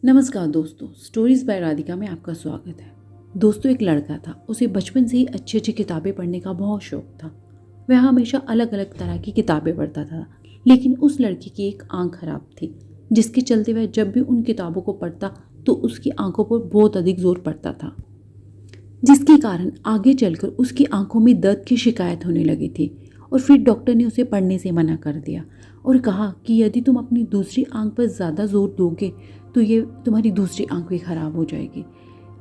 नमस्कार दोस्तों, stories bye Radhika में आपका स्वागत है। दोस्तों, एक लड़का था। उसे बचपन से ही अच्छी अच्छी किताबें पढ़ने का बहुत शौक था। वह हमेशा अलग अलग तरह की किताबें पढ़ता था, लेकिन उस लड़के की एक आंख खराब थी, जिसके चलते वह जब भी उन किताबों को पढ़ता तो उसकी आंखों पर बहुत अधिक जोर पड़ता था, जिसके कारण आगे चलकर उसकी आंखों में दर्द की शिकायत होने लगी थी। और फिर डॉक्टर ने उसे पढ़ने से मना कर दिया और कहा कि यदि तुम अपनी दूसरी आंख पर ज़्यादा जोर दोगे तो ये तुम्हारी दूसरी आंख भी खराब हो जाएगी।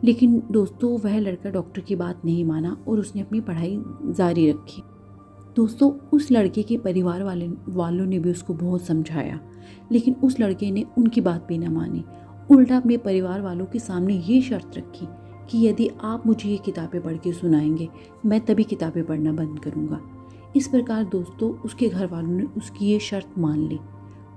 लेकिन दोस्तों, वह लड़का डॉक्टर की बात नहीं माना और उसने अपनी पढ़ाई जारी रखी। दोस्तों, उस लड़के के परिवार वालों ने भी उसको बहुत समझाया, लेकिन उस लड़के ने उनकी बात भी न मानी। उल्टा अपने परिवार वालों के सामने ये शर्त रखी कि यदि आप मुझे ये किताबें पढ़ के सुनाएंगे, मैं तभी किताबें पढ़ना बंद करूँगा। इस प्रकार दोस्तों, उसके घर वालों ने उसकी ये शर्त मान ली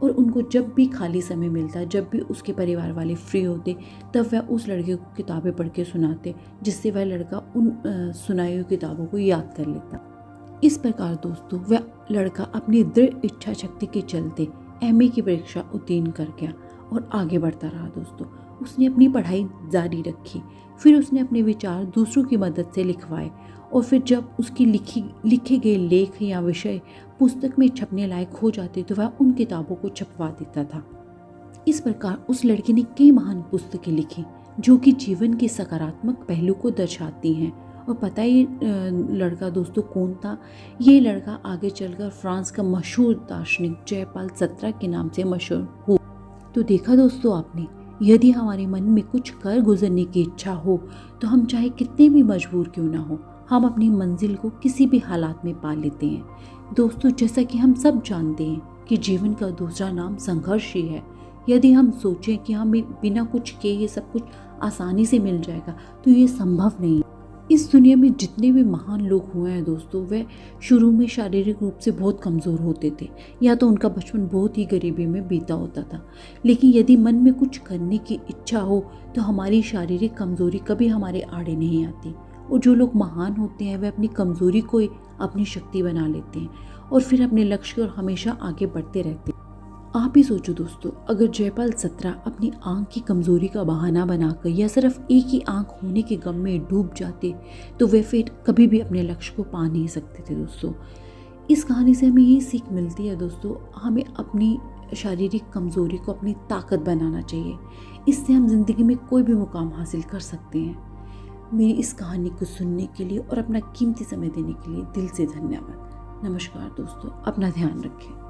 और उनको जब भी खाली समय मिलता, जब भी उसके परिवार वाले फ्री होते, तब वह उस लड़के को किताबें पढ़ के सुनाते, जिससे वह लड़का उन सुनाई हुई किताबों को याद कर लेता। इस प्रकार दोस्तों, वह लड़का अपनी दृढ़ इच्छा शक्ति के चलते एमए की परीक्षा उत्तीर्ण कर गया और आगे बढ़ता रहा। दोस्तों, उसने अपनी पढ़ाई जारी रखी। फिर उसने अपने विचार दूसरों की मदद से लिखवाए और फिर जब उसकी लिखे गए लेख या विषय पुस्तक में छपने लायक हो जाते तो वह उन किताबों को छपवा देता था। इस प्रकार उस लड़के ने कई महान पुस्तकें लिखी जो कि जीवन के सकारात्मक पहलू को दर्शाती हैं। और पता ही लड़का दोस्तों कौन था? ये लड़का आगे चलकर फ्रांस का मशहूर दार्शनिक जयपाल सत्रा के नाम से मशहूर हुआ। तो देखा दोस्तों आपने, यदि हमारे मन में कुछ कर गुजरने की इच्छा हो तो हम चाहे कितने भी मजबूर क्यों ना हो, हम अपनी मंजिल को किसी भी हालात में पा लेते हैं। दोस्तों, जैसा कि हम सब जानते हैं कि जीवन का दूसरा नाम संघर्ष ही है। यदि हम सोचें कि हमें बिना कुछ किए ये सब कुछ आसानी से मिल जाएगा तो ये संभव नहीं है। इस दुनिया में जितने भी महान लोग हुए हैं दोस्तों, वे शुरू में शारीरिक रूप से बहुत कमज़ोर होते थे या तो उनका बचपन बहुत ही गरीबी में बीता होता था। लेकिन यदि मन में कुछ करने की इच्छा हो तो हमारी शारीरिक कमज़ोरी कभी हमारे आड़े नहीं आती। और जो लोग महान होते हैं वे अपनी कमज़ोरी को अपनी शक्ति बना लेते हैं और फिर अपने लक्ष्य की ओर हमेशा आगे बढ़ते रहते हैं। आप ही सोचो दोस्तों, अगर जयपाल सत्रा अपनी आंख की कमज़ोरी का बहाना बनाकर या सिर्फ एक ही आंख होने के गम में डूब जाते तो वे फिर कभी भी अपने लक्ष्य को पा नहीं सकते थे। दोस्तों, इस कहानी से हमें ये सीख मिलती है दोस्तों, हमें अपनी शारीरिक कमज़ोरी को अपनी ताकत बनाना चाहिए। इससे हम जिंदगी में कोई भी मुकाम हासिल कर सकते हैं। मेरी इस कहानी को सुनने के लिए और अपना कीमती समय देने के लिए दिल से धन्यवाद। नमस्कार दोस्तों, अपना ध्यान रखें।